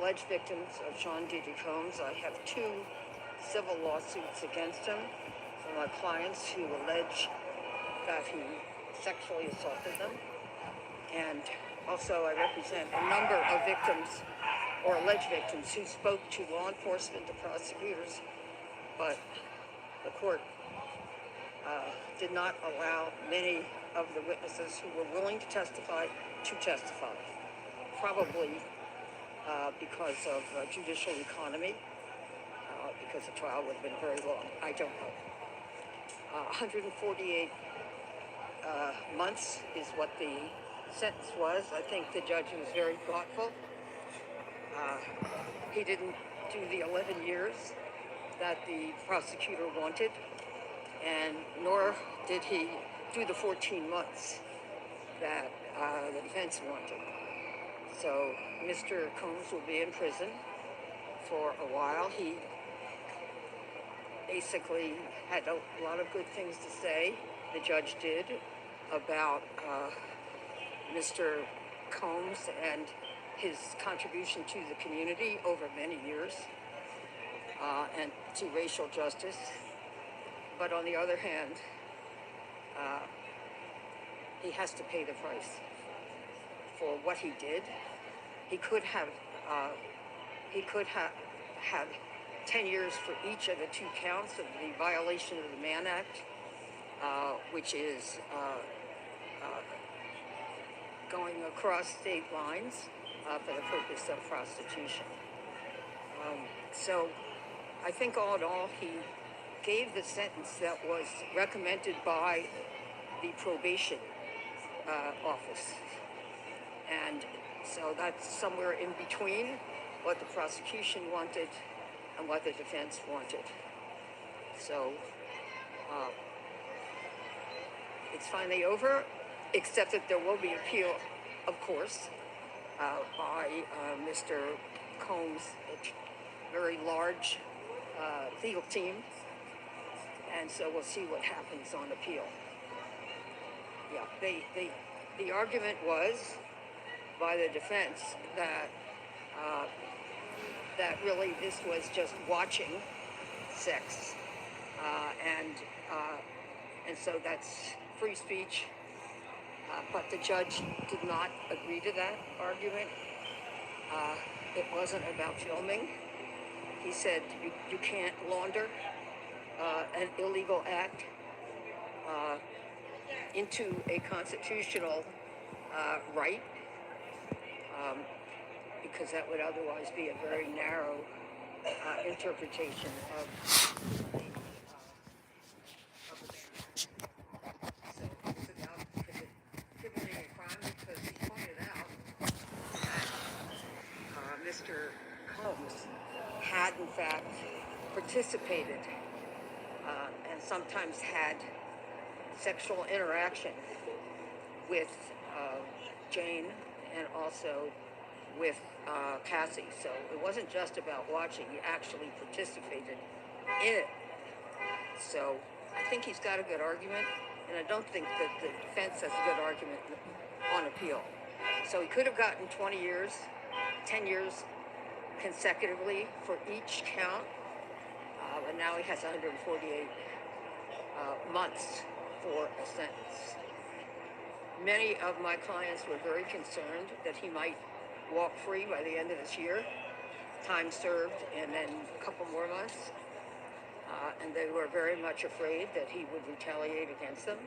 alleged victims of Sean Diddy Combs. I have 2 civil lawsuits against him from my clients who allege that he sexually assaulted them. And also I represent a number of victims or alleged victims who spoke to law enforcement, the prosecutors, but the court did not allow many of the witnesses who were willing to testify, probably because of judicial economy, because the trial would have been very long. I don't know. 148 months is what the sentence was. I think the judge was very thoughtful. He didn't do the 11 years that the prosecutor wanted, and nor did he do the 14 months that the defense wanted. So Mr. Combs will be in prison for a while. He basically had a lot of good things to say, the judge did, about Mr. Combs and his contribution to the community over many years and to racial justice. But on the other hand, he has to pay the price for what he did. He could have had 10 years for each of the 2 counts of the violation of the Mann Act, which is going across state lines for the purpose of prostitution. So I think all in all, he gave the sentence that was recommended by the probation office. And so that's somewhere in between what the prosecution wanted and what the defense wanted. So it's finally over, except that there will be appeal, of course, by Mr. Combs' very large legal team, and so we'll see what happens on appeal. Yeah, the argument was by the defense that that really this was just watching sex, and so that's free speech. But the judge did not agree to that argument. It wasn't about filming. He said you can't launder an illegal act into a constitutional right, because that would otherwise be a very narrow interpretation of the So it's about committing a crime, because he pointed out that Mr. Combs had in fact participated and sometimes had sexual interaction with Jane and also with Cassie. So it wasn't just about watching, he actually participated in it. So I think he's got a good argument, and I don't think that the defense has a good argument on appeal. So he could have gotten 20 years, 10 years consecutively for each count, but now he has 148 months for a sentence. Many of my clients were very concerned that he might walk free by the end of this year, time served, and then a couple more months. And they were very much afraid that he would retaliate against them.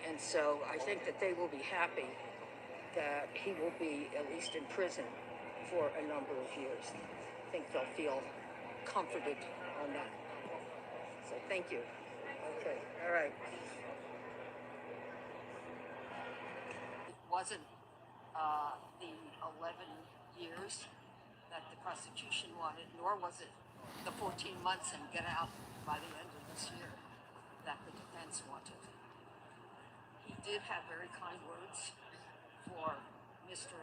And so I think that they will be happy that he will be at least in prison for a number of years. I think they'll feel comforted on that. So thank you. Okay, all right. It wasn't the 11 years that the prosecution wanted, nor was it the 14 months and get out by the end of this year that the defense wanted. He did have very kind words for Mr.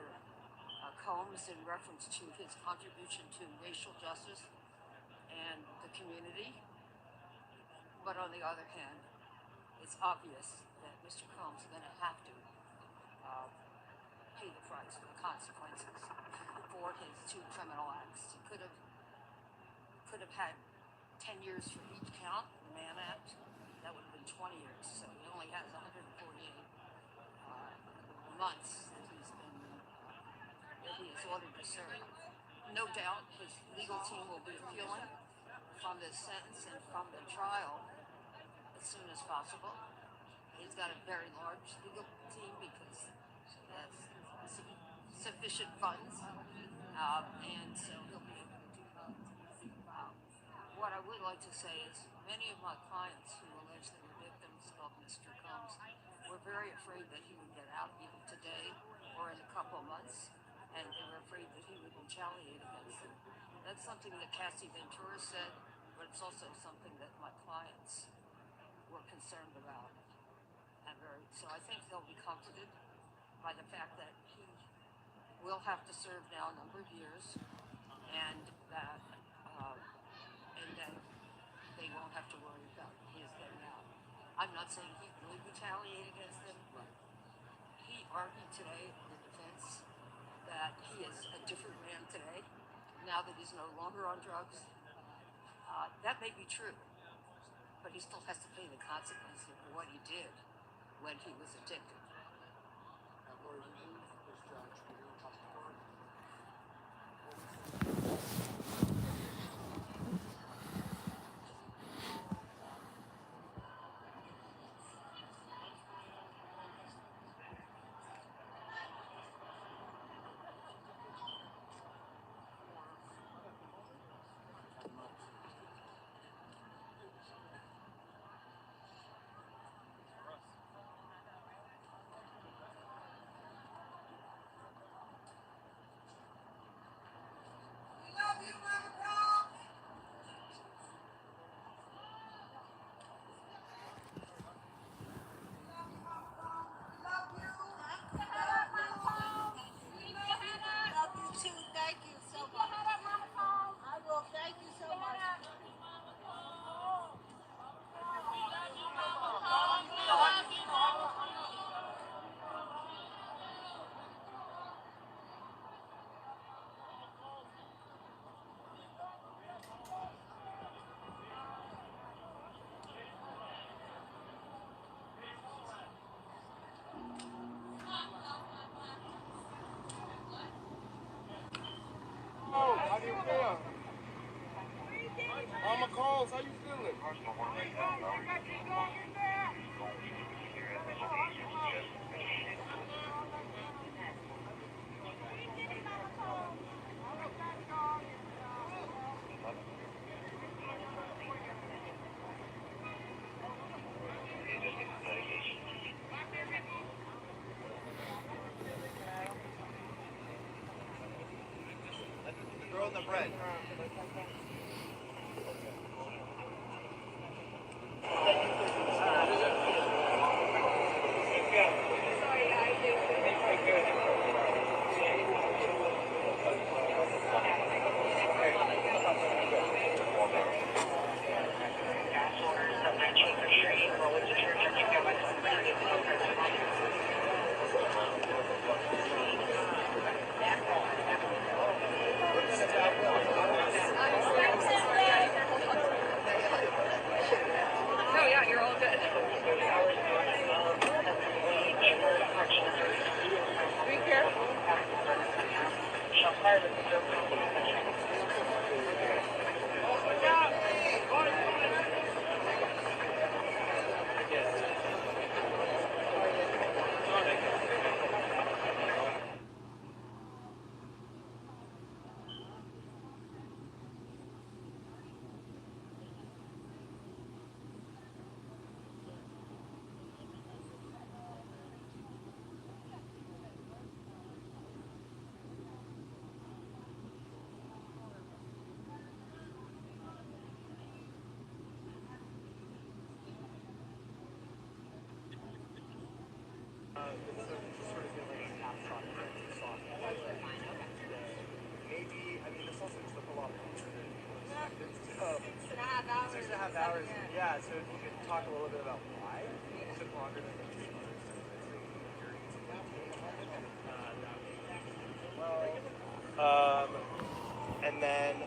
Combs in reference to his contribution to racial justice and the community. But on the other hand, it's obvious that Mr. Combs is going to have to pay the price for the consequences for for his 2 criminal acts. He could have had 10 years for each count, the Mann Act. That would have been 20 years. So he only has 148 months that he is ordered to serve. No doubt his legal team will be appealing from this sentence and from the trial as soon as possible. He's got a very large legal team because he has sufficient funds, and so he'll be able to do that. What I would like to say is many of my clients who allege they were victims of Mr. Combs were very afraid that he would get out either today or in a couple of months, and they were afraid that he would retaliate against them. That's something that Cassie Ventura said, but it's also something that my clients were concerned about. So I think they'll be comforted by the fact that he will have to serve now a number of years, and that they won't have to worry about his getting out. I'm not saying he will retaliate against them, but he argued today in the defense that he is a different man today, now that he's no longer on drugs. That may be true, but he still has to pay the consequences of what he did when he was addicted. How do you feel? Mama calls, how you feeling? Throw in the bread. No, yeah, you're all good. Be careful. Maybe, I mean, this also took a lot of perspective. So, 6.5 hours. Yeah, so if you could talk a little bit about why it took longer than the others. Well, And then